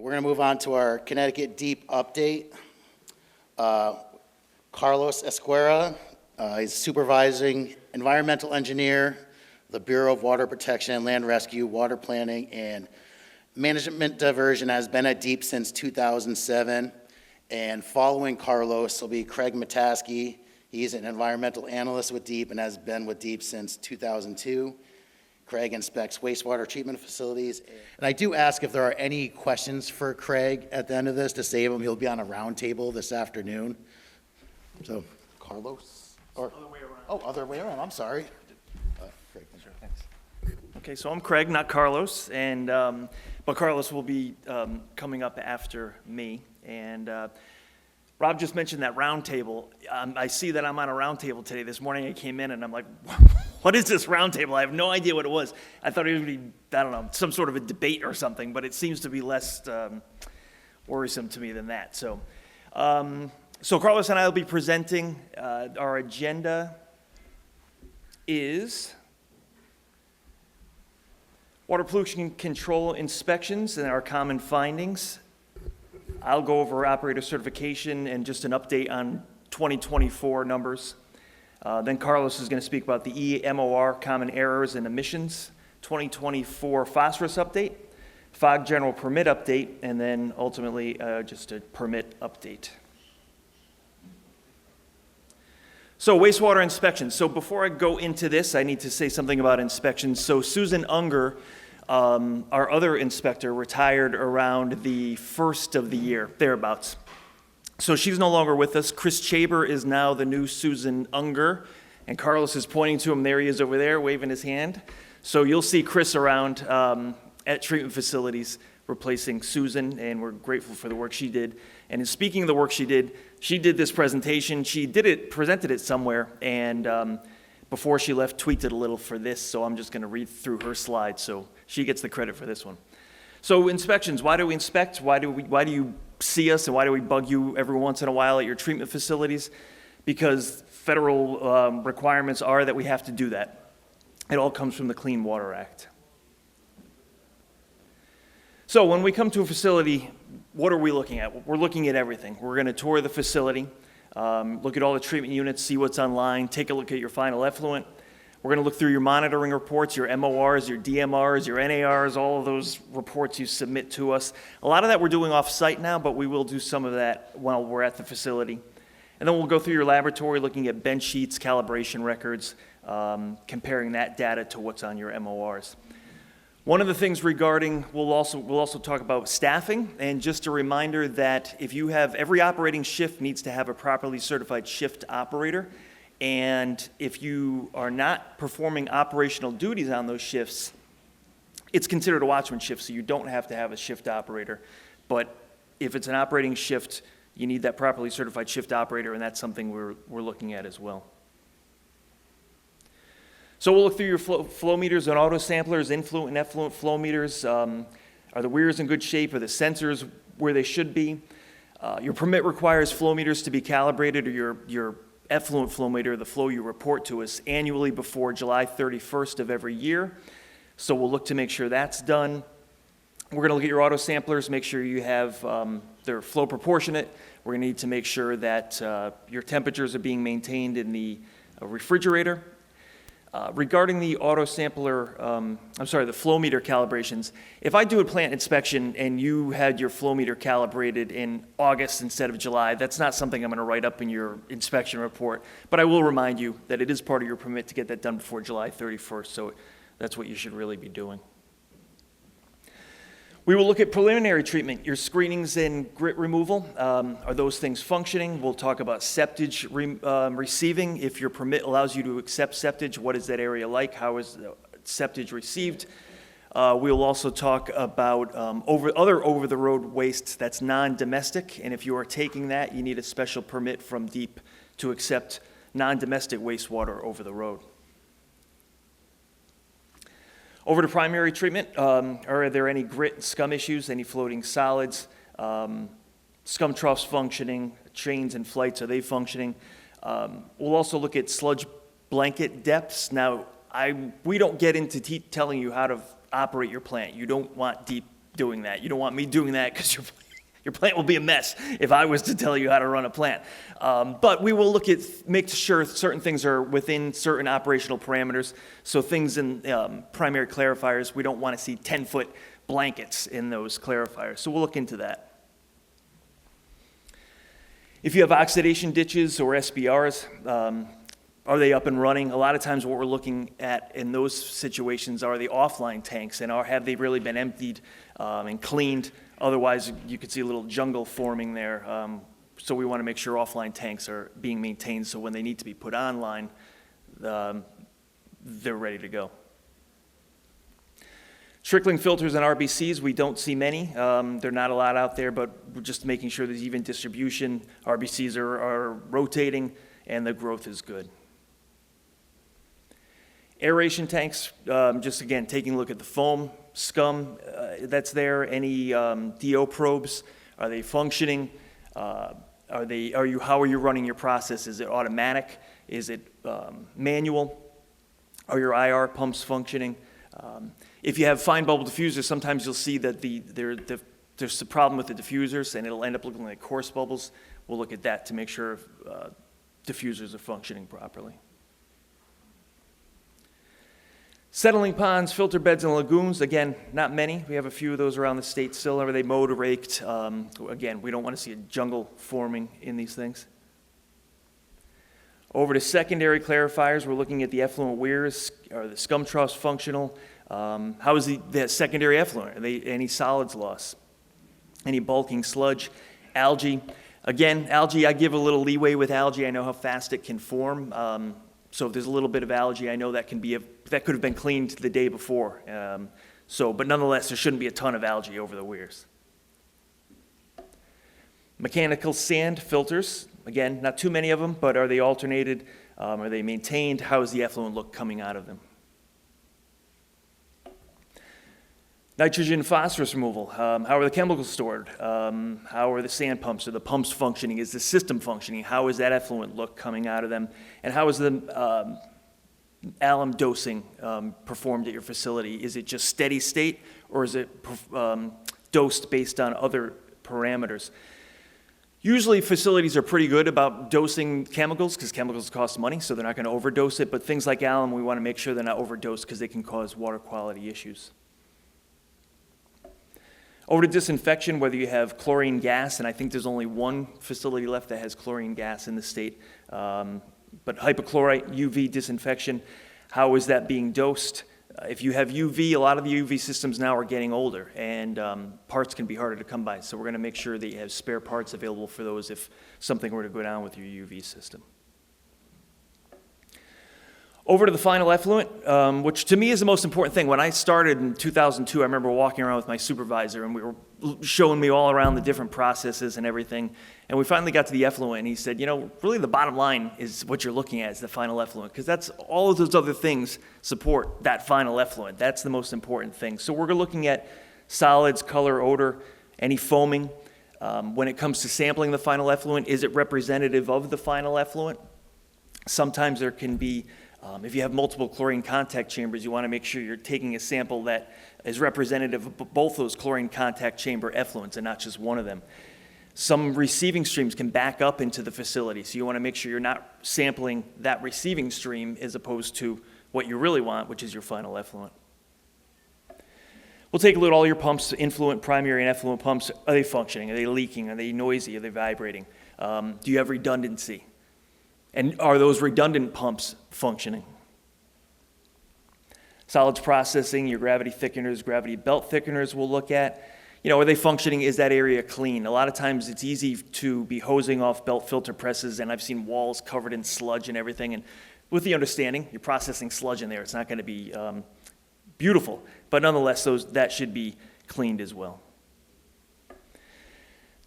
We're going to move on to our Connecticut Deep update. Carlos Esquerra, he's supervising environmental engineer, the Bureau of Water Protection and Land Rescue, Water Planning, and Management Diversion, has been at Deep since 2007. And following Carlos will be Craig Motasky. He's an environmental analyst with Deep and has been with Deep since 2002. Craig inspects wastewater treatment facilities. And I do ask if there are any questions for Craig at the end of this to save him. He'll be on a round table this afternoon. So, Carlos? Or, other way around. Oh, other way around. I'm sorry. Craig, sure, thanks. Okay, so I'm Craig, not Carlos, and but Carlos will be coming up after me. And Rob just mentioned that round table. I see that I'm on a round table today. This morning I came in and I'm like, what is this round table? I have no idea what it was. I thought it would be, I don't know, some sort of a debate or something, but it seems to be less worrisome to me than that. So, so Carlos and I will be presenting. Our agenda is water pollution control inspections and our common findings. I'll go over operator certification and just an update on 2024 numbers. Then Carlos is going to speak about the EMOR, common errors and emissions, 2024 phosphorus update, FOG general permit update, and then ultimately just a permit update. So wastewater inspections. So before I go into this, I need to say something about inspections. So Susan Unger, our other inspector, retired around the first of the year, thereabouts. So she's no longer with us. Chris Chaber is now the new Susan Unger, and Carlos is pointing to him. There he is over there, waving his hand. So you'll see Chris around at treatment facilities replacing Susan, and we're grateful for the work she did. And in speaking of the work she did this presentation. She presented it somewhere, and before she left, tweaked it a little for this, so I'm just going to read through her slides, so she gets the credit for this one. So inspections, why do we inspect? Why do you see us, and why do we bug you every once in a while at your treatment facilities? Because federal requirements are that we have to do that. It all comes from the Clean Water Act. So when we come to a facility, what are we looking at? We're looking at everything. We're going to tour the facility, look at all the treatment units, see what's online, take a look at your final effluent. We're going to look through your monitoring reports, your MORs, your DMRs, your NARs, all of those reports you submit to us. A lot of that we're doing off-site now, but we will do some of that while we're at the facility. And then we'll go through your laboratory, looking at bench sheets, calibration records, comparing that data to what's on your MORs. One of the things regarding, we'll also talk about staffing, and just a reminder that if you have, every operating shift needs to have a properly certified shift operator, and if you are not performing operational duties on those shifts, it's considered a watchman shift, so you don't have to have a shift operator. But if it's an operating shift, you need that properly certified shift operator, and that's something we're looking at as well. So we'll look through your flow meters and auto samplers, influent and effluent flow meters. Are the weirs in good shape? Are the sensors where they should be? Your permit requires flow meters to be calibrated, or your effluent flow meter, the flow you report to us, annually before July 31st of every year. So we'll look to make sure that's done. We're going to look at your auto samplers, make sure you have they're flow proportionate. We're going to need to make sure that your temperatures are being maintained in the refrigerator. Regarding the auto sampler, the flow meter calibrations, if I do a plant inspection and you had your flow meter calibrated in August instead of July, that's not something I'm going to write up in your inspection report, but I will remind you that it is part of your permit to get that done before July 31st, so that's what you should really be doing. We will look at preliminary treatment, your screenings and grit removal. Are those things functioning? We'll talk about septage receiving. If your permit allows you to accept septage, what is that area like? How is the septage received? We'll also talk about other over-the-road waste that's non-domestic, and if you are taking that, you need a special permit from DEEP to accept non-domestic wastewater over the road. Over to primary treatment, are there any grit and scum issues, any floating solids, scum troughs functioning, chains and flights, are they functioning? We'll also look at sludge blanket depths. Now, we don't get into telling you how to operate your plant. You don't want DEEP doing that. You don't want me doing that because your plant will be a mess if I was to tell you how to run a plant. But we will look at, make sure certain things are within certain operational parameters. So things in primary clarifiers, we don't want to see 10-foot blankets in those clarifiers. So we'll look into that. If you have oxidation ditches or SBRs, are they up and running? A lot of times what we're looking at in those situations are the offline tanks, and have they really been emptied and cleaned? Otherwise, you could see a little jungle forming there. So we want to make sure offline tanks are being maintained so when they need to be put online, they're ready to go. Trickling filters and RBCs, we don't see many. They're not a lot out there, but we're just making sure there's even distribution. RBCs are rotating and the growth is good. Aeration tanks, just again, taking a look at the foam, scum that's there, any DO probes, are they functioning? How are you running your process? Is it automatic? Is it manual? Are your IR pumps functioning? If you have fine bubble diffusers, sometimes you'll see that there's a problem with the diffusers and it'll end up looking like coarse bubbles. We'll look at that to make sure diffusers are functioning properly. Settling ponds, filter beds, and lagoons, again, not many. We have a few of those around the state still. Are they mowed or raked? Again, we don't want to see a jungle forming in these things. Over to secondary clarifiers, we're looking at the effluent weirs. Are the scum troughs functional? How is the secondary effluent? Are they any solids loss? Any bulking sludge? Algae. Again, algae, I give a little leeway with algae. I know how fast it can form. So if there's a little bit of algae, I know that that could have been cleaned the day before. But nonetheless, there shouldn't be a ton of algae over the weirs. Mechanical sand filters, again, not too many of them, but are they alternated? Are they maintained? How is the effluent look coming out of them? Nitrogen and phosphorus removal, how are the chemicals stored? How are the sand pumps or the pumps functioning? Is the system functioning? How is that effluent look coming out of them? And how is the alum dosing performed at your facility? Is it just steady state or is it dosed based on other parameters? Usually facilities are pretty good about dosing chemicals because chemicals cost money, so they're not going to overdose it. But things like alum, we want to make sure they're not overdosed because they can cause water quality issues. Over to disinfection, whether you have chlorine gas, and I think there's only one facility left that has chlorine gas in the state, but hypochlorite, UV disinfection, how is that being dosed? If you have UV, a lot of the UV systems now are getting older, and parts can be harder to come by, so we're going to make sure that you have spare parts available for those if something were to go down with your UV system. Over to the final effluent, which to me is the most important thing. When I started in 2002, I remember walking around with my supervisor and we were showing me all around the different processes and everything. And we finally got to the effluent and he said, you know, really the bottom line is what you're looking at is the final effluent because that's all of those other things support that final effluent. That's the most important thing. So we're looking at solids, color, odor, any foaming. When it comes to sampling the final effluent, is it representative of the final effluent? Sometimes there can be if you have multiple chlorine contact chambers, you want to make sure you're taking a sample that is representative of both those chlorine contact chamber effluents and not just one of them. Some receiving streams can back up into the facility, so you want to make sure you're not sampling that receiving stream as opposed to what you really want, which is your final effluent. We'll take a look at all your pumps, influent, primary, and effluent pumps. Are they functioning? Are they leaking? Are they noisy? Are they vibrating? Do you have redundancy? And are those redundant pumps functioning? Solids processing, your gravity thickeners, gravity belt thickeners we'll look at. You know, are they functioning? Is that area clean? A lot of times it's easy to be hosing off belt filter presses, and I've seen walls covered in sludge and everything. And with the understanding, you're processing sludge in there. It's not going to be beautiful. But nonetheless, that should be cleaned as well.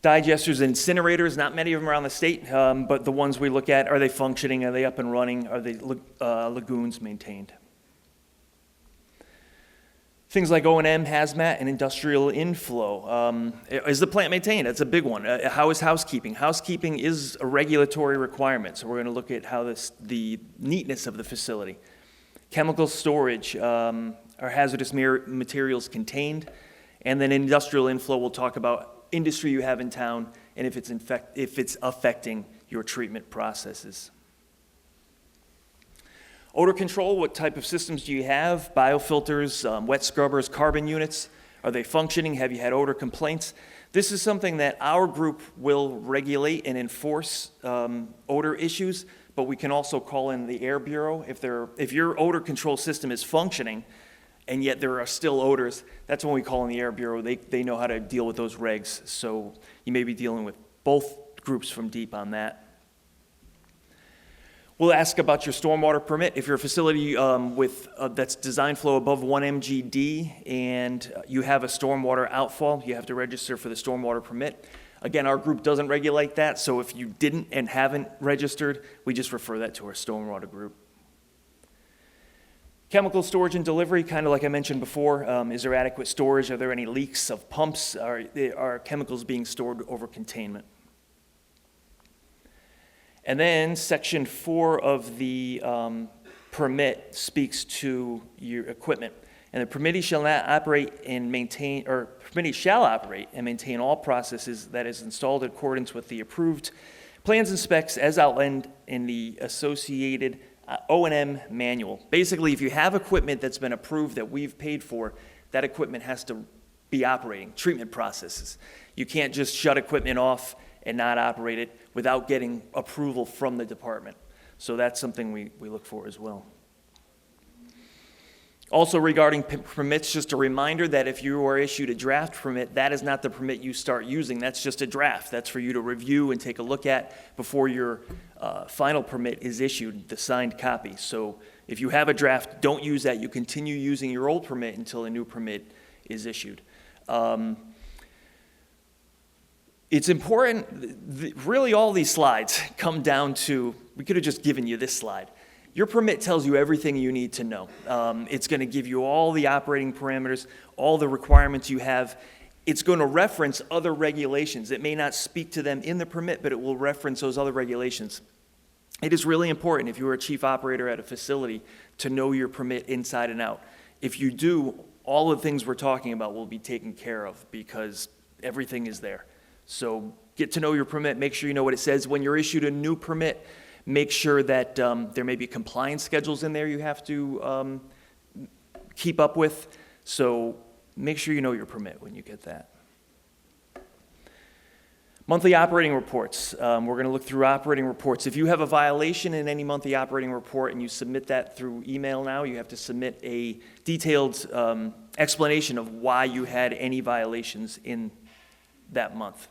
Digesters and incinerators, not many of them around the state, but the ones we look at, are they functioning? Are they up and running? Are the lagoons maintained? Things like O&M, hazmat, and industrial inflow. Is the plant maintained? That's a big one. How is housekeeping? Housekeeping is a regulatory requirement, so we're going to look at how the neatness of the facility. Chemical storage, are hazardous materials contained? And then industrial inflow, we'll talk about industry you have in town and if it's affecting your treatment processes. Odor control, what type of systems do you have? Biofilters, wet scrubbers, carbon units. Are they functioning? Have you had odor complaints? This is something that our group will regulate and enforce odor issues, but we can also call in the Air Bureau. If your odor control system is functioning and yet there are still odors, that's when we call in the Air Bureau. They know how to deal with those regs. So you may be dealing with both groups from DEEP on that. We'll ask about your stormwater permit. If you're a facility that's design flow above 1 MGD and you have a stormwater outfall, you have to register for the stormwater permit. Again, our group doesn't regulate that, so if you didn't and haven't registered, we just refer that to our stormwater group. Chemical storage and delivery, kind of like I mentioned before, is there adequate storage? Are there any leaks of pumps? Are chemicals being stored over containment? And then Section 4 of the permit speaks to your equipment. And the permittee shall not operate and maintain, or permittee shall operate and maintain all processes that is installed in accordance with the approved plans and specs as outlined in the associated O&M manual. Basically, if you have equipment that's been approved that we've paid for, that equipment has to be operating, treatment processes. You can't just shut equipment off and not operate it without getting approval from the department. So that's something we look for as well. Also regarding permits, just a reminder that if you are issued a draft permit, that is not the permit you start using. That's just a draft. That's for you to review and take a look at before your final permit is issued, the signed copy. So if you have a draft, don't use that. You continue using your old permit until a new permit is issued. It's important, really all these slides come down to, we could have just given you this slide. Your permit tells you everything you need to know. It's going to give you all the operating parameters, all the requirements you have. It's going to reference other regulations. It may not speak to them in the permit, but it will reference those other regulations. It is really important if you are a chief operator at a facility to know your permit inside and out. If you do, all the things we're talking about will be taken care of because everything is there. So get to know your permit, make sure you know what it says. When you're issued a new permit, make sure that there may be compliance schedules in there you have to keep up with. So make sure you know your permit when you get that. Monthly operating reports. We're going to look through operating reports. If you have a violation in any monthly operating report and you submit that through email now, you have to submit a detailed explanation of why you had any violations in that month.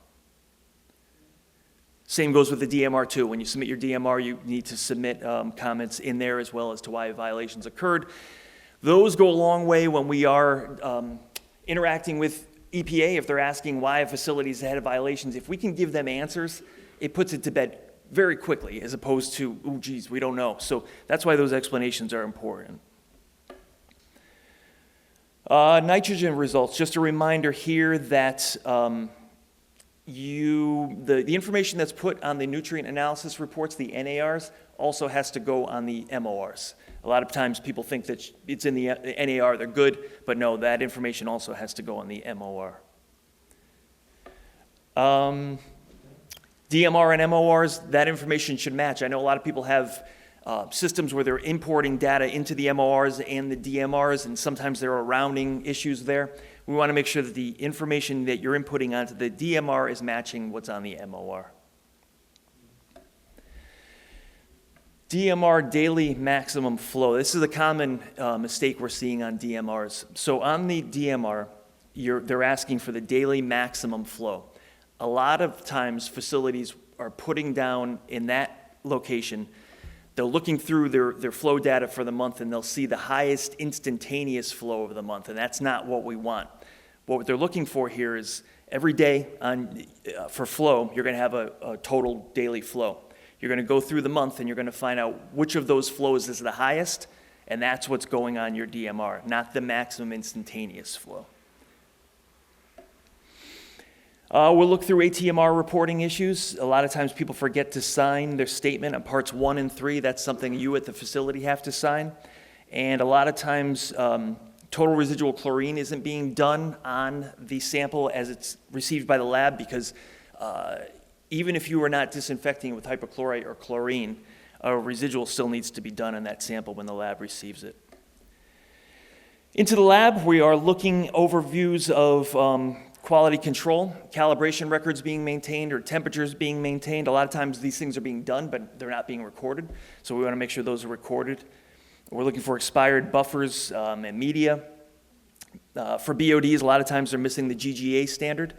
Same goes with the DMR too. When you submit your DMR, you need to submit comments in there as well as to why violations occurred. Those go a long way when we are interacting with EPA. If they're asking why a facility's had violations, if we can give them answers, it puts it to bed very quickly as opposed to, oh geez, we don't know. So that's why those explanations are important. Nitrogen results, just a reminder here that the information that's put on the nutrient analysis reports, the NARs, also has to go on the MORs. A lot of times people think that it's in the NAR, they're good, but no, that information also has to go on the MOR. DMR and MORs, that information should match. I know a lot of people have systems where they're importing data into the MORs and the DMRs, and sometimes there are rounding issues there. We want to make sure that the information that you're inputting onto the DMR is matching what's on the MOR. DMR daily maximum flow. This is a common mistake we're seeing on DMRs. So on the DMR, they're asking for the daily maximum flow. A lot of times facilities are putting down in that location, they're looking through their flow data for the month and they'll see the highest instantaneous flow of the month, and that's not what we want. What they're looking for here is every day for flow, you're going to have a total daily flow. You're going to go through the month and you're going to find out which of those flows is the highest, and that's what's going on your DMR, not the maximum instantaneous flow. We'll look through ATMR reporting issues. A lot of times people forget to sign their statement on parts 1 and 3. That's something you at the facility have to sign. And a lot of times Total residual chlorine isn't being done on the sample as it's received by the lab because even if you are not disinfecting it with hypochlorite or chlorine, a residual still needs to be done on that sample when the lab receives it. Into the lab, we are looking overviews of quality control, calibration records being maintained or temperatures being maintained. A lot of times these things are being done, but they're not being recorded. So we want to make sure those are recorded. We're looking for expired buffers and media. For BODs, a lot of times they're missing the GGA standard.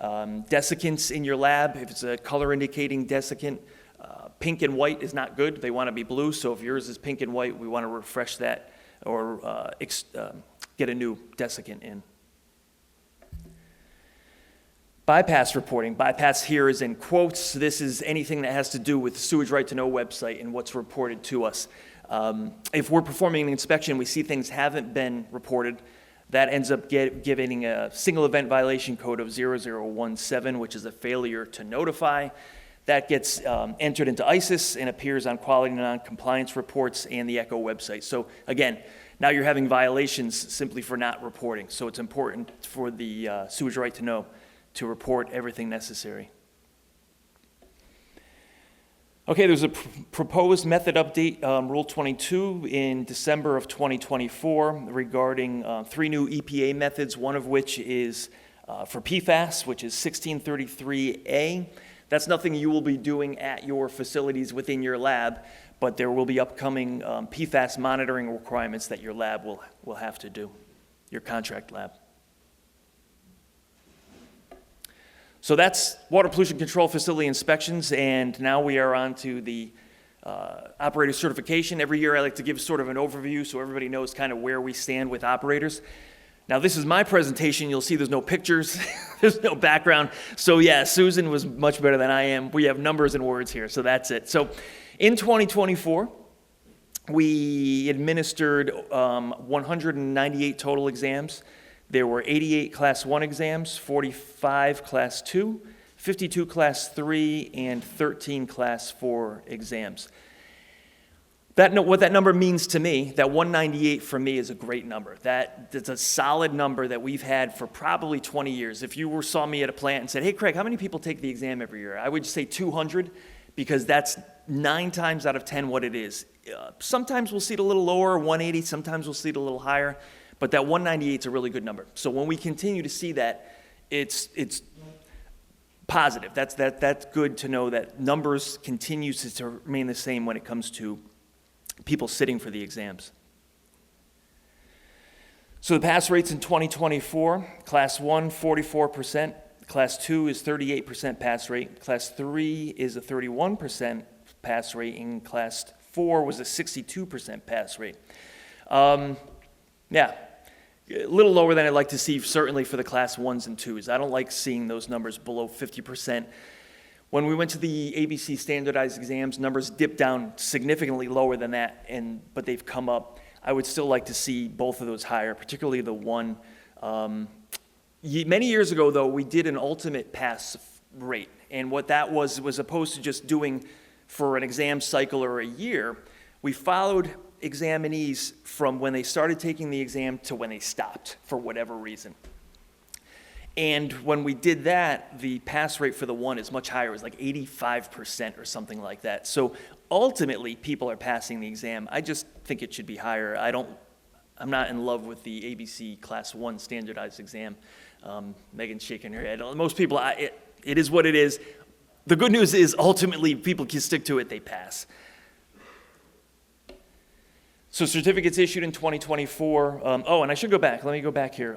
Desiccants in your lab, if it's a color indicating desiccant, pink and white is not good. They want to be blue, so if yours is pink and white, we want to refresh that or get a new desiccant in. Bypass reporting. Bypass here is in quotes. This is anything that has to do with the Sewage Right to Know website and what's reported to us. If we're performing an inspection, we see things haven't been reported, that ends up giving a single event violation code of 0017, which is a failure to notify. That gets entered into ISIS and appears on quality non-compliance reports and the ECHO website. So again, now you're having violations simply for not reporting. So it's important for the Sewage Right to Know to report everything necessary. Okay, there's a proposed method update, Rule 22, in December of 2024 regarding 3 new EPA methods, one of which is for PFAS, which is 1633A. That's nothing you will be doing at your facilities within your lab, but there will be upcoming PFAS monitoring requirements that your lab will have to do, your contract lab. So that's water pollution control facility inspections, and now we are on to the operator certification. Every year I like to give sort of an overview so everybody knows kind of where we stand with operators. Now this is my presentation. You'll see there's no pictures, there's no background. So yeah, Susan was much better than I am. We have numbers and words here, so that's it. So in 2024, we administered 198 total exams. There were 88 Class 1 exams, 45 Class 2, 52 Class 3, and 13 Class 4 exams. What that number means to me, that 198 for me is a great number. That's a solid number that we've had for probably 20 years. If you saw me at a plant and said, hey, Craig, how many people take the exam every year? I would say 200 because that's 9 times out of 10 what it is. Sometimes we'll see it a little lower, 180, sometimes we'll see it a little higher. But that 198 is a really good number. So when we continue to see that, it's positive. That's good to know that numbers continue to remain the same when it comes to people sitting for the exams. So the pass rates in 2024, Class 1, 44%. Class 2 is 38% pass rate. Class 3 is a 31% pass rate. And Class 4 was a 62% pass rate. Yeah. A little lower than I'd like to see, certainly for the Class 1s and 2s. I don't like seeing those numbers below 50%. When we went to the ABC standardized exams, numbers dipped down significantly lower than that, but they've come up. I would still like to see both of those higher, particularly the 1. Many years ago, though, we did an ultimate pass rate, and what that was opposed to just doing for an exam cycle or a year, we followed examinees from when they started taking the exam to when they stopped for whatever reason. And when we did that, the pass rate for the 1 is much higher. It was like 85% or something like that. So ultimately, people are passing the exam. I just think it should be higher. I'm not in love with the ABC Class 1 standardized exam. Megan's shaking her head. Most people, it is what it is. The good news is ultimately people can stick to it, they pass. So certificates issued in 2024. And I should go back. Let me go back here.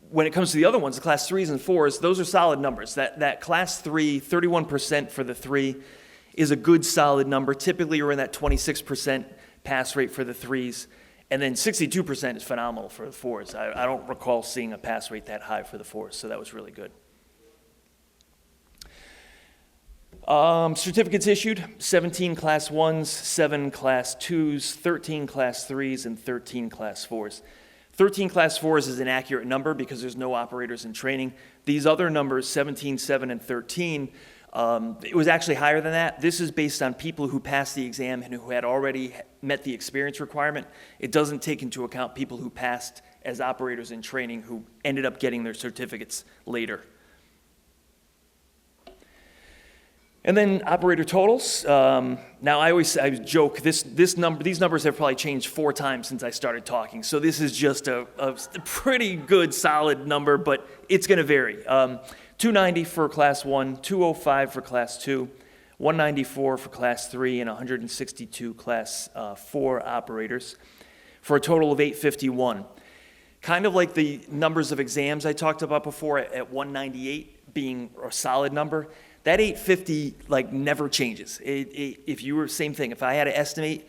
When it comes to the other ones, the Class 3s and 4s, those are solid numbers. That Class 3, 31% for the 3 is a good solid number. Typically, you're in that 26% pass rate for the 3s. And then 62% is phenomenal for the 4s. I don't recall seeing a pass rate that high for the 4s, so that was really good. Certificates issued, 17 Class 1s, 7 Class 2s, 13 Class 3s, and 13 Class 4s. 13 Class 4s is an accurate number because there's no operators in training. These other numbers, 17, 7, and 13, It was actually higher than that. This is based on people who passed the exam and who had already met the experience requirement. It doesn't take into account people who passed as operators in training who ended up getting their certificates later. And then operator totals. Now I joke, these numbers have probably changed 4 times since I started talking. So this is just a pretty good solid number, but it's gonna vary. 290 for class 1, 205 for class 2, 194 for class 3, and 162 class 4 operators for a total of 851. Kind of like the numbers of exams I talked about before at 198 being a solid number. That 850 like never changes. If you were, same thing, if I had to estimate,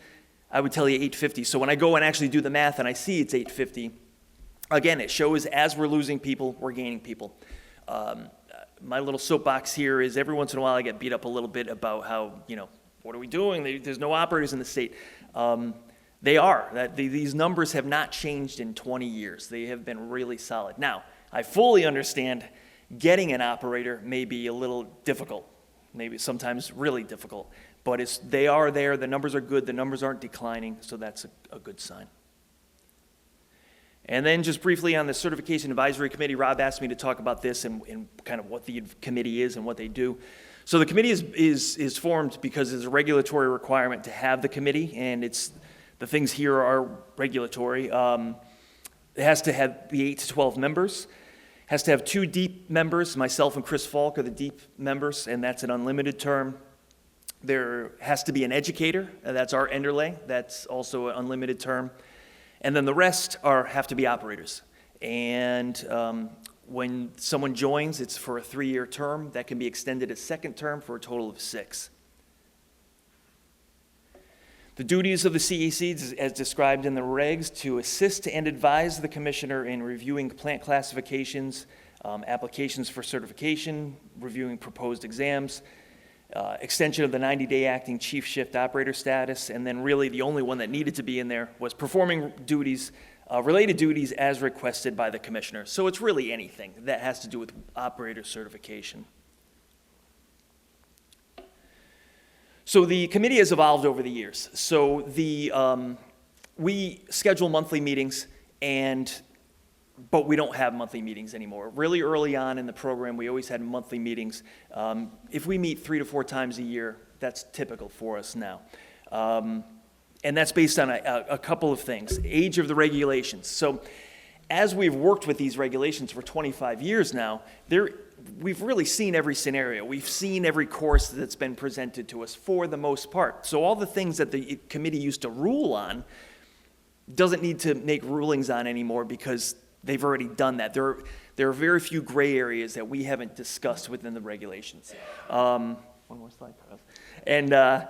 I would tell you 850. So when I go and actually do the math and I see it's 850, again, it shows as we're losing people, we're gaining people. My little soapbox here is every once in a while I get beat up a little bit about how, what are we doing? There's no operators in the state. They are. These numbers have not changed in 20 years. They have been really solid. Now, I fully understand getting an operator may be a little difficult, maybe sometimes really difficult, but they are there, the numbers are good, the numbers aren't declining, so that's a good sign. And then just briefly on the Certification Advisory Committee, Rob asked me to talk about this and kind of what the committee is and what they do. So the committee is formed because there's a regulatory requirement to have the committee, and the things here are regulatory. It has to have the 8 to 12 members. Has to have 2 deep members. Myself and Chris Falk are the deep members, and that's an unlimited term. There has to be an educator. That's our Enderley. That's also an unlimited term. And then the rest have to be operators. And when someone joins, it's for a 3-year term. That can be extended a second term for a total of 6. The duties of the CAC, as described in the regs, to assist and advise the commissioner in reviewing plant classifications, applications for certification, reviewing proposed exams, extension of the 90-day acting chief shift operator status, and then really the only one that needed to be in there was performing duties, related duties as requested by the commissioner. So it's really anything that has to do with operator certification. So the committee has evolved over the years. So we schedule monthly meetings, but we don't have monthly meetings anymore. Really early on in the program, we always had monthly meetings. If we meet 3 to 4 times a year, that's typical for us now. And that's based on a couple of things. Age of the regulations. So as we've worked with these regulations for 25 years now, we've really seen every scenario. We've seen every course that's been presented to us for the most part. So all the things that the committee used to rule on doesn't need to make rulings on anymore because they've already done that. There are very few gray areas that we haven't discussed within the regulations. One more slide, Carlos. And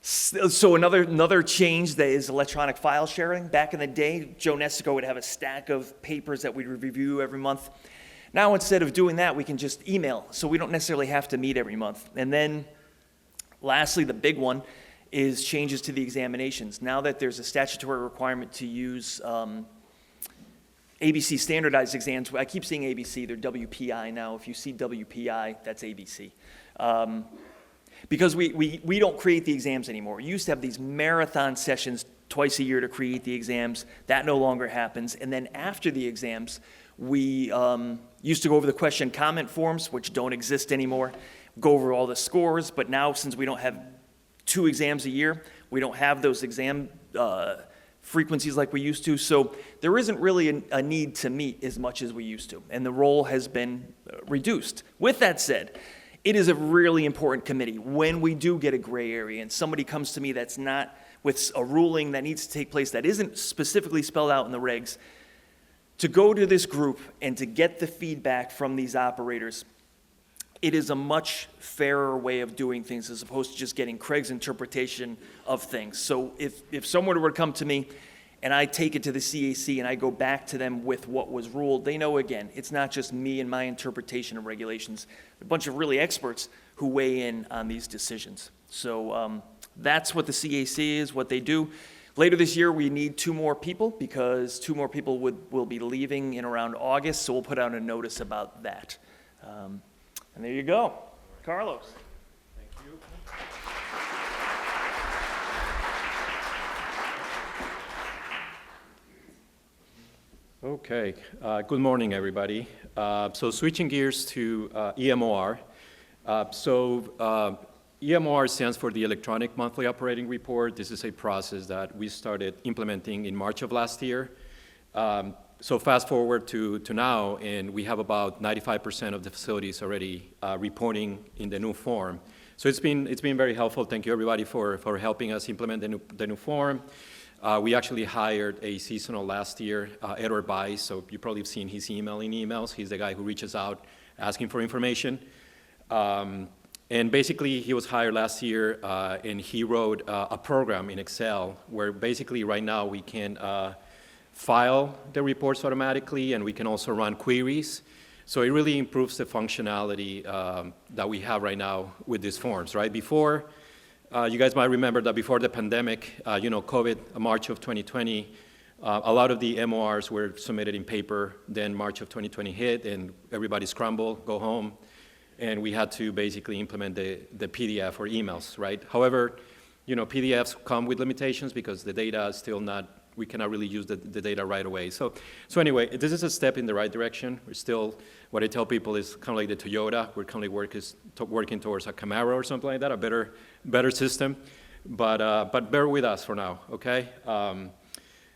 so another change that is electronic file sharing. Back in the day, Joe Nestico would have a stack of papers that we'd review every month. Now, instead of doing that, we can just email, so we don't necessarily have to meet every month. And then, lastly, the big one is changes to the examinations. Now that there's a statutory requirement to use ABC standardized exams, I keep saying ABC, they're WPI now. If you see WPI, that's ABC. Because we don't create the exams anymore. We used to have these marathon sessions twice a year to create the exams. That no longer happens. And then after the exams, we used to go over the question comment forms, which don't exist anymore, go over all the scores, but now since we don't have 2 exams a year, we don't have those exam frequencies like we used to, so there isn't really a need to meet as much as we used to, and the role has been reduced. With that said, it is a really important committee. When we do get a gray area and somebody comes to me that's not with a ruling that needs to take place that isn't specifically spelled out in the regs, to go to this group and to get the feedback from these operators, it is a much fairer way of doing things as opposed to just getting Craig's interpretation of things. So if someone were to come to me and I take it to the CAC and I go back to them with what was ruled, they know, again, it's not just me and my interpretation of regulations. A bunch of really experts who weigh in on these decisions. So that's what the CAC is, what they do. Later this year, we need 2 more people because 2 more people will be leaving in around August, so we'll put out a notice about that. And there you go. Carlos. Okay, good morning, everybody. So switching gears to EMOR. EMOR stands for the Electronic Monthly Operating Report. This is a process that we started implementing in March of last year. So fast forward to now, and we have about 95% of the facilities already reporting in the new form. So it's been very helpful. Thank you, everybody, for helping us implement the new form. We actually hired a seasonal last year, Edward Bice, so you probably have seen his emails. He's the guy who reaches out asking for information. And basically, he was hired last year, and he wrote a program in Excel where basically right now we can file the reports automatically, and we can also run queries. So it really improves the functionality that we have right now with these forms, right? Before, you guys might remember that before the pandemic, COVID, March of 2020, a lot of the MORs were submitted in paper. Then March of 2020 hit, and everybody scrambled, go home, and we had to basically implement the PDF or emails, right? However, PDFs come with limitations because the data is still not, we cannot really use the data right away. So anyway, this is a step in the right direction. We're still, what I tell people is kind of like the Toyota. We're currently working towards a Camaro or something like that, a better system. But bear with us for now, okay?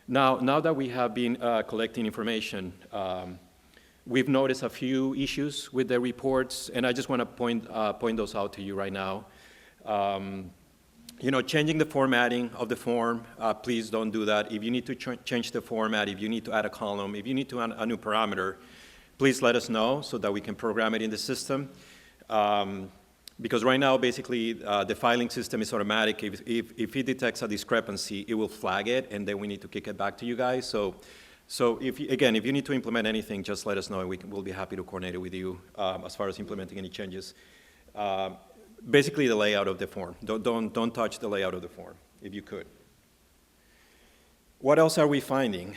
Now that we have been collecting information, we've noticed a few issues with the reports, and I just want to point those out to you right now. Changing the formatting of the form, please don't do that. If you need to change the format, if you need to add a column, if you need to add a new parameter, please let us know so that we can program it in the system. Because right now, basically, the filing system is automatic. If it detects a discrepancy, it will flag it, and then we need to kick it back to you guys. So if you need to implement anything, just let us know, and we'll be happy to coordinate it with you as far as implementing any changes. Basically, the layout of the form. Don't touch the layout of the form, if you could. What else are we finding?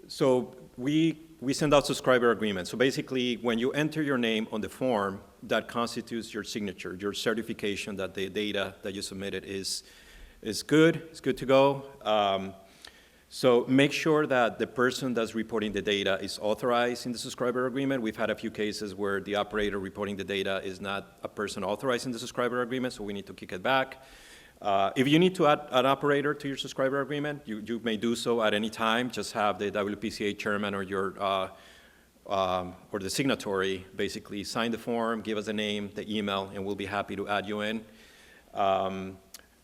So we send out subscriber agreements. So basically, when you enter your name on the form, that constitutes your signature, your certification that the data that you submitted is good. It's good to go. So make sure that the person that's reporting the data is authorized in the subscriber agreement. We've had a few cases where the operator reporting the data is not a person authorized in the subscriber agreement, so we need to kick it back. If you need to add an operator to your subscriber agreement, you may do so at any time. Just have the WPCA chairman or or the signatory basically sign the form, give us the name, the email, and we'll be happy to add you in.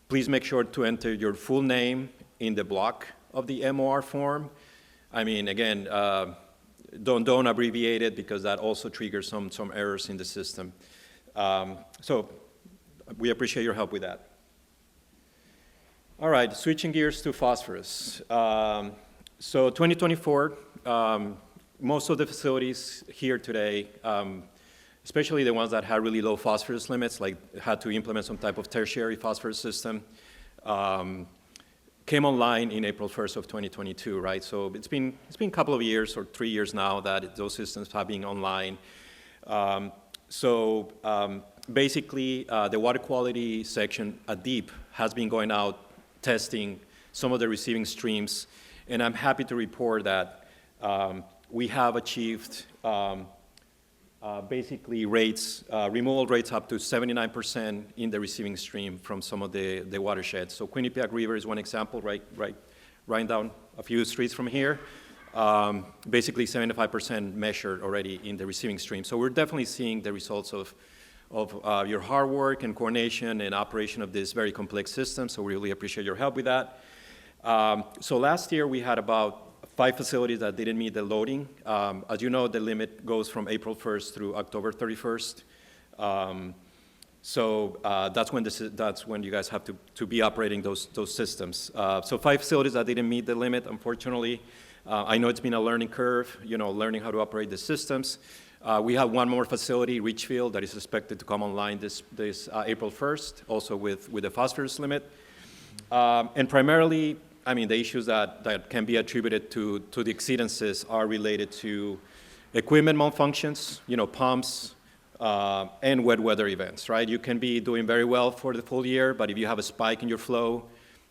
Please make sure to enter your full name in the block of the MOR form. I mean, again, don't abbreviate it because that also triggers some errors in the system. So we appreciate your help with that. All right, switching gears to phosphorus. So 2024, most of the facilities here today, especially the ones that had really low phosphorus limits, like had to implement some type of tertiary phosphorus system, came online in April 1st of 2022, right? So it's been a couple of years or 3 years now that those systems have been online. Basically, the water quality section at DEEP has been going out testing some of the receiving streams, and I'm happy to report that we have achieved basically rates, removal rates up to 79% in the receiving stream from some of the watersheds. So Quinnipiac River is one example, right down a few streets from here. Basically 75% measured already in the receiving stream. So we're definitely seeing the results of your hard work and coordination and operation of this very complex system. So we really appreciate your help with that. So last year we had about 5 facilities that didn't meet the loading. As you know, the limit goes from April 1st through October 31st. That's when you guys have to be operating those systems. So 5 facilities that didn't meet the limit, unfortunately. I know it's been a learning curve, learning how to operate the systems. We have one more facility, Richfield, that is expected to come online this April 1st, also with the phosphorus limit. And primarily, I mean, the issues that can be attributed to the exceedances are related to equipment malfunctions, pumps, and wet weather events, right? You can be doing very well for the full year, but if you have a spike in your flow,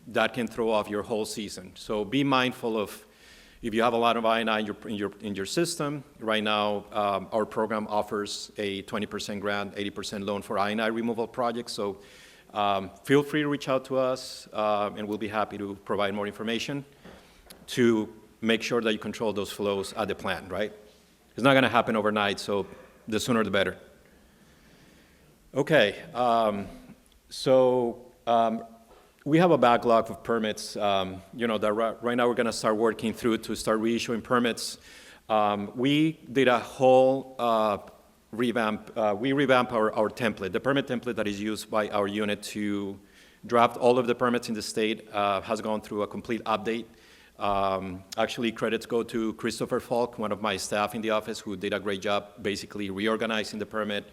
that can throw off your whole season. So be mindful of if you have a lot of I&I in your system. Right now, our program offers a 20% grant, 80% loan for I&I removal projects. So feel free to reach out to us, and we'll be happy to provide more information to make sure that you control those flows at the plant, right? It's not going to happen overnight, so the sooner the better. Okay, we have a backlog of permits, that right now we're going to start working through to start reissuing permits. We did a whole revamp. We revamped our template. The permit template that is used by our unit to draft all of the permits in the state has gone through a complete update. Actually, credits go to Christopher Falk, one of my staff in the office, who did a great job basically reorganizing the permit,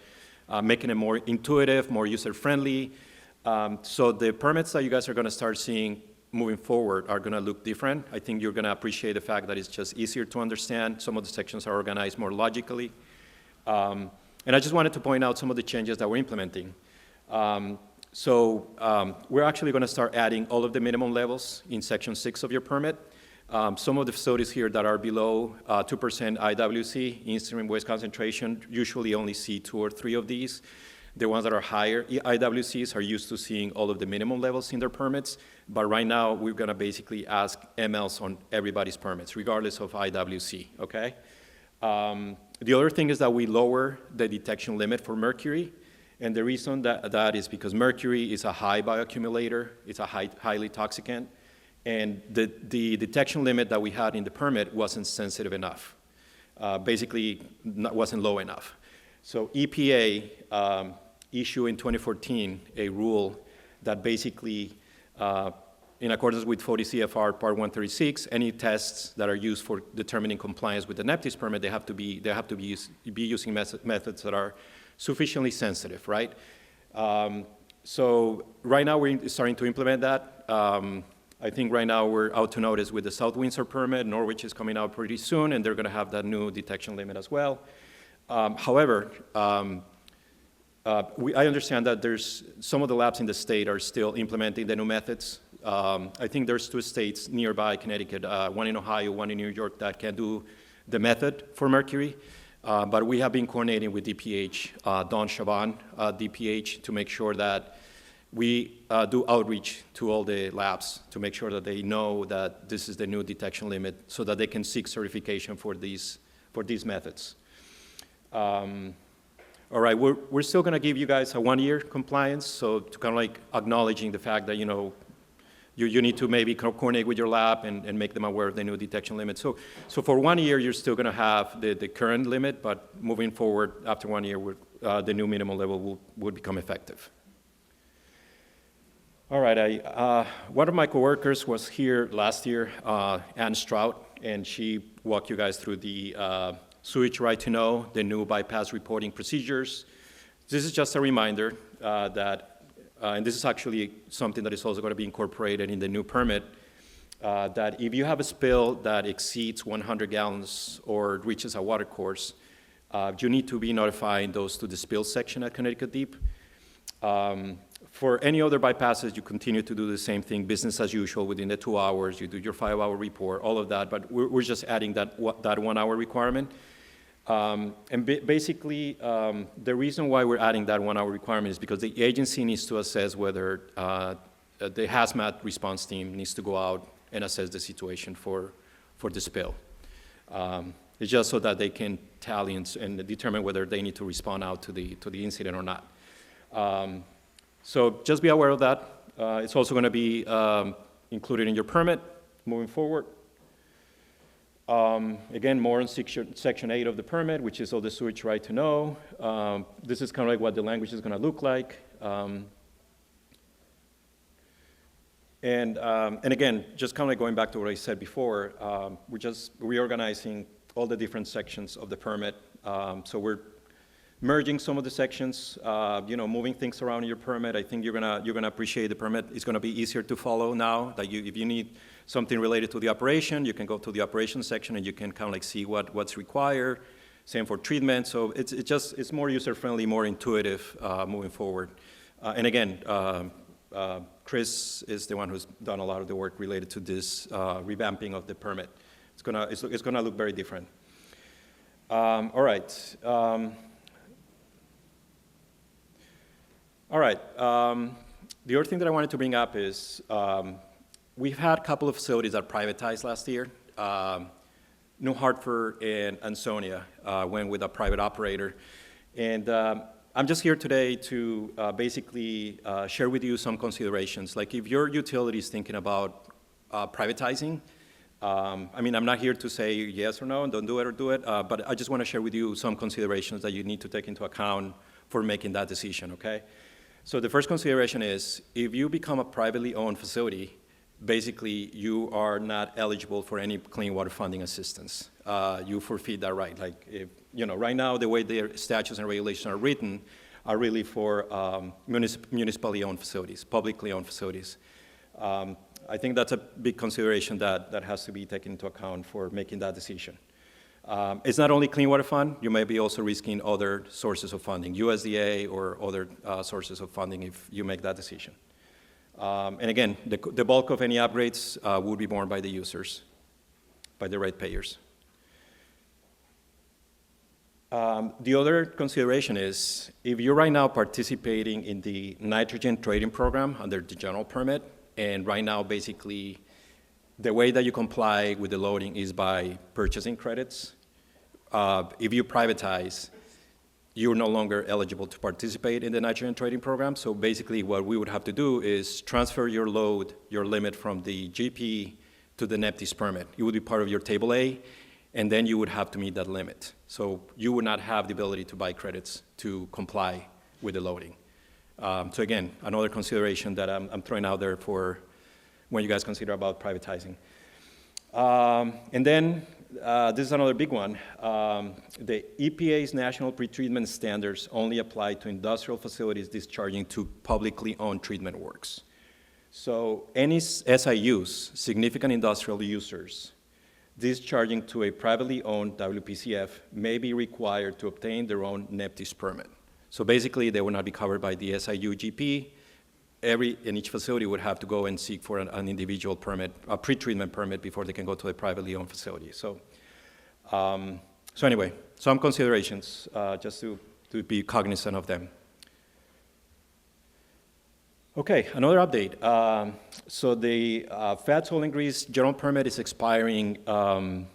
making it more intuitive, more user-friendly. So the permits that you guys are going to start seeing moving forward are going to look different. I think you're going to appreciate the fact that it's just easier to understand. Some of the sections are organized more logically. And I just wanted to point out some of the changes that we're implementing. We're actually going to start adding all of the minimum levels in Section 6 of your permit. Some of the facilities here that are below 2% IWC, in-stream waste concentration, usually only see 2 or 3 of these. The ones that are higher IWCs are used to seeing all of the minimum levels in their permits, but right now we're going to basically ask MLs on everybody's permits, regardless of IWC, okay? The other thing is that we lower the detection limit for mercury, and the reason that is because mercury is a high bioaccumulator, it's a highly toxicant, and the detection limit that we had in the permit wasn't sensitive enough, wasn't low enough. So EPA issued in 2014 a rule that basically, in accordance with 40 CFR Part 136, any tests that are used for determining compliance with the NEPTIS permit, they have to be using methods that are sufficiently sensitive, right? So right now we're starting to implement that. I think right now we're out to notice with the South Windsor permit. Norwich is coming out pretty soon, and they're going to have that new detection limit as well. However, I understand that there's some of the labs in the state are still implementing the new methods. I think there's 2 states nearby Connecticut, one in Ohio, one in New York, that can do the method for mercury. But we have been coordinating with DPH, Don Chaban, DPH, to make sure that we do outreach to all the labs to make sure that they know that this is the new detection limit so that they can seek certification for these methods. All right, we're still going to give you guys a 1-year compliance, so to kind of like acknowledging the fact that, you need to maybe coordinate with your lab and make them aware of the new detection limit. So for 1 year, you're still going to have the current limit, but moving forward, after 1 year, the new minimum level would become effective. All right, one of my coworkers was here last year, Ann Strout, and she walked you guys through the sewage right to know, the new bypass reporting procedures. This is just a reminder and this is actually something that is also going to be incorporated in the new permit, that if you have a spill that exceeds 100 gallons or reaches a water course, you need to be notifying those to the spill section at Connecticut Deep. For any other bypasses, you continue to do the same thing, business as usual, within the 2 hours, you do your 5-hour report, all of that, but we're just adding that 1 hour requirement. Basically, the reason why we're adding that 1 hour requirement is because the agency needs to assess whether the hazmat response team needs to go out and assess the situation for the spill. It's just so that they can tally and determine whether they need to respond out to the incident or not. So just be aware of that. It's also going to be included in your permit moving forward. Again, more on section 8 of the permit, which is all the sewage right to know. This is kind of like what the language is going to look like. And again, just kind of like going back to what I said before, we're just reorganizing all the different sections of the permit. So we're merging some of the sections, moving things around in your permit. I think you're gonna appreciate the permit. It's gonna be easier to follow now. That if you need something related to the operation, you can go to the operations section and you can kind of like see what's required. Same for treatment. So it's more user-friendly, more intuitive moving forward. And again, Chris is the one who's done a lot of the work related to this revamping of the permit. It's gonna look very different. All right. The other thing that I wanted to bring up is we've had a couple of facilities that privatized last year. New Hartford and Ansonia went with a private operator. And I'm just here today to basically share with you some considerations. Like if your utility is thinking about privatizing, I mean, I'm not here to say yes or no, and don't do it or do it, but I just want to share with you some considerations that you need to take into account for making that decision, okay? So the first consideration is if you become a privately owned facility, basically you are not eligible for any clean water funding assistance. You forfeit that right. Like, if, you know, right now the way their statutes and regulations are written are really for municipally owned facilities, publicly owned facilities. I think that's a big consideration that has to be taken into account for making that decision. It's not only Clean Water Fund, you may be also risking other sources of funding, USDA or other sources of funding if you make that decision. And again, the bulk of any upgrades will be borne by the users, by the ratepayers. The other consideration is, if you're right now participating in the nitrogen trading program under the general permit, and right now basically the way that you comply with the loading is by purchasing credits. If you privatize, you're no longer eligible to participate in the nitrogen trading program. So basically what we would have to do is transfer your load, your limit from the GP to the NEPTIS permit. It would be part of your table A, and then you would have to meet that limit. So you would not have the ability to buy credits to comply with the loading. So again, another consideration that I'm throwing out there for when you guys consider about privatizing. And then this is another big one. The EPA's national pretreatment standards only apply to industrial facilities discharging to publicly owned treatment works. So any SIUs, significant industrial users, discharging to a privately owned WPCF may be required to obtain their own NEPTIS permit. So basically, they will not be covered by the SIU GP. In each facility would have to go and seek for an individual permit, a pretreatment permit, before they can go to a privately owned facility. So, so anyway, some considerations, just to be cognizant of them. Okay, another update. So the fat, salt, and grease general permit is expiring on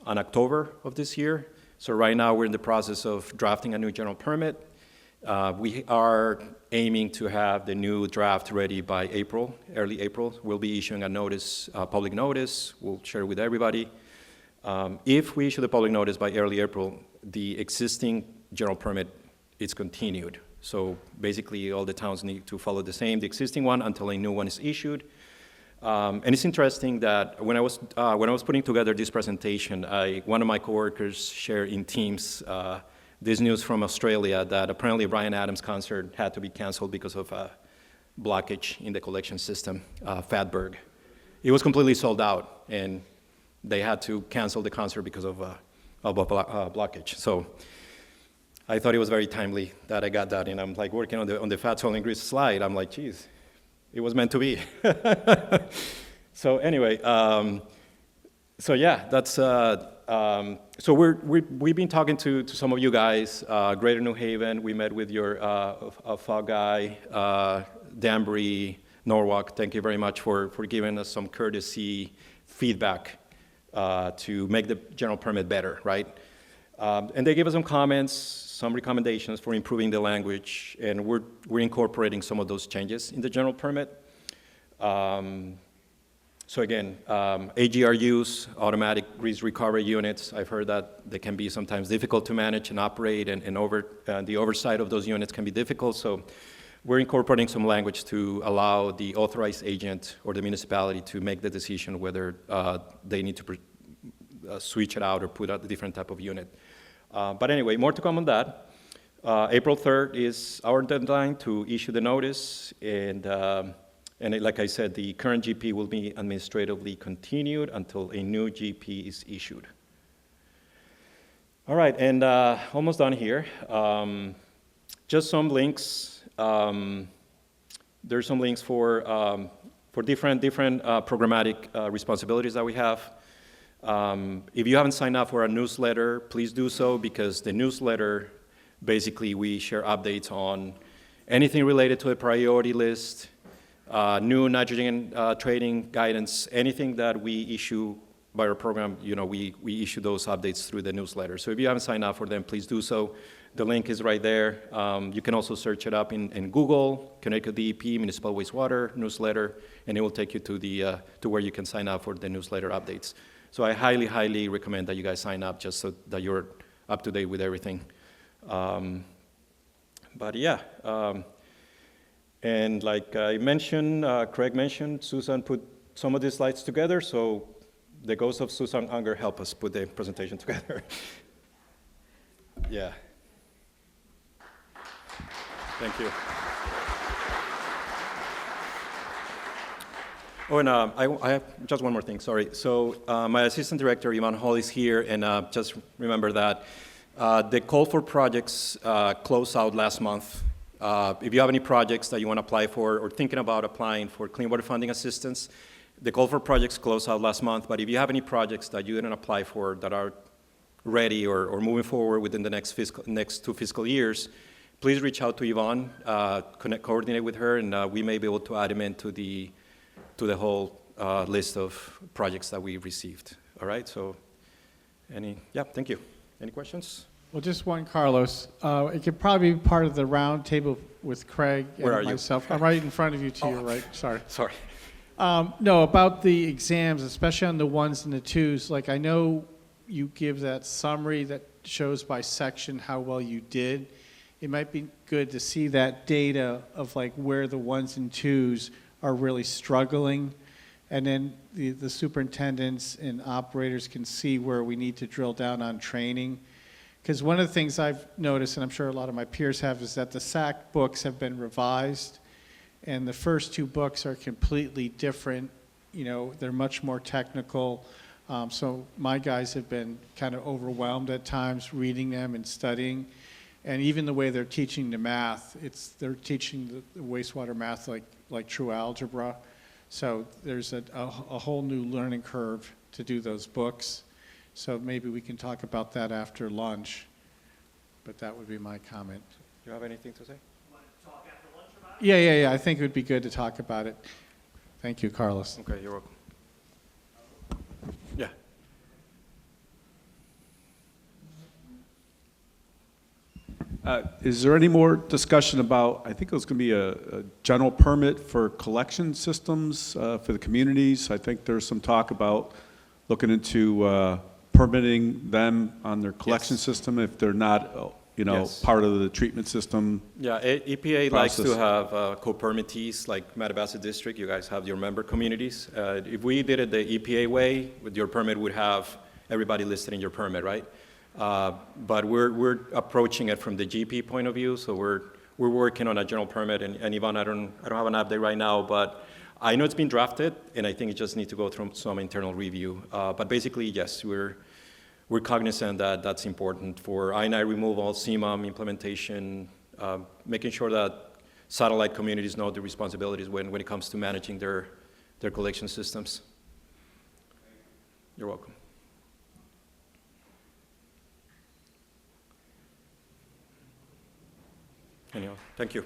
October of this year. So right now, we're in the process of drafting a new general permit. We are aiming to have the new draft ready by April, early April. We'll be issuing a notice, public notice. We'll share it with everybody. If we issue the public notice by early April, the existing general permit is continued. So basically, all the towns need to follow the existing one until a new one is issued. And it's interesting that when I was putting together this presentation, one of my coworkers shared in Teams this news from Australia that apparently Bryan Adams' concert had to be canceled because of a blockage in the collection system, Fatberg. It was completely sold out, and they had to cancel the concert because of a blockage. So I thought it was very timely that I got that, and I'm like working on the fat, salt, and grease slide. I'm like, geez, it was meant to be. So anyway, so yeah, that's. So we've been talking to some of you guys, Greater New Haven. We met with your FOG guy, Danbury, Norwalk. Thank you very much for giving us some courtesy feedback to make the general permit better, right? And they gave us some comments, some recommendations for improving the language, and we're incorporating some of those changes in the general permit. So again, AGRUs, automatic grease recovery units, I've heard that they can be sometimes difficult to manage and operate, and the oversight of those units can be difficult. So we're incorporating some language to allow the authorized agent or the municipality to make the decision whether they need to switch it out or put out a different type of unit. But anyway, more to come on that. April 3rd is our deadline to issue the notice, and like I said, the current GP will be administratively continued until a new GP is issued. All right, and almost done here. Just some links. There's some links for different programmatic responsibilities that we have. If you haven't signed up for our newsletter, please do so, because the newsletter, basically we share updates on anything related to a priority list, new nitrogen trading guidance, anything that we issue by our program, we issue those updates through the newsletter. So if you haven't signed up for them, please do so. The link is right there. You can also search it up in Google, Connecticut DEP Municipal Wastewater Newsletter, and it will take you to where you can sign up for the newsletter updates. So I highly, highly recommend that you guys sign up, just so that you're up to date with everything. But yeah, and like I mentioned, Craig mentioned, Susan put some of these slides together, so the ghost of Susan Unger helped us put the presentation together. Yeah. Thank you. Oh, and I have just one more thing, sorry. So my assistant director, Ivan Hall, is here, and just remember that the call for projects closed out last month. If you have any projects that you want to apply for or thinking about applying for clean water funding assistance, the call for projects closed out last month, but if you have any projects that you didn't apply for that are ready or moving forward within the next 2 fiscal years, please reach out to Yvonne, coordinate with her, and we may be able to add them into the whole list of projects that we received. All right, so thank you. Any questions? Well, just one, Carlos. It could probably be part of the round table with Craig Where are and you? myself. I'm right in front of you to your right, sorry. Sorry. No, about the exams, especially on the ones and the twos, like I know you give that summary that shows by section how well you did. It might be good to see that data of like where the ones and twos are really struggling. And then the superintendents and operators can see where we need to drill down on training. Because one of the things I've noticed, and I'm sure a lot of my peers have, is that the SAC books have been revised. And the first 2 books are completely different. They're much more technical. So my guys have been kind of overwhelmed at times reading them and studying. And even the way they're teaching the math, they're teaching the wastewater math like true algebra. So there's a whole new learning curve to do those books. So maybe we can talk about that after lunch. But that would be my comment. Do you have anything to say? Yeah. I think it would be good to talk about it. Thank you, Carlos. Okay, you're welcome. Yeah. Is there any more discussion about, I think it was going to be a general permit for collection systems for the communities. I think there's some talk about looking into permitting them on their collection system if they're not Yes. part of the treatment system. Yeah, EPA likes to process. have co-permittees like Mattabesset District. You guys have your member communities. If we did it the EPA way, with your permit would have everybody listed in your permit, right? But we're approaching it from the GP point of view, so we're working on a general permit. And Yvonne, I don't have an update right now, but I know it's been drafted, and I think it just needs to go through some internal review. But basically, yes, we're cognizant that that's important for I&I removal, CMOM implementation, making sure that satellite communities know the responsibilities when it comes to managing their collection systems. You're welcome. Anyhow, thank you.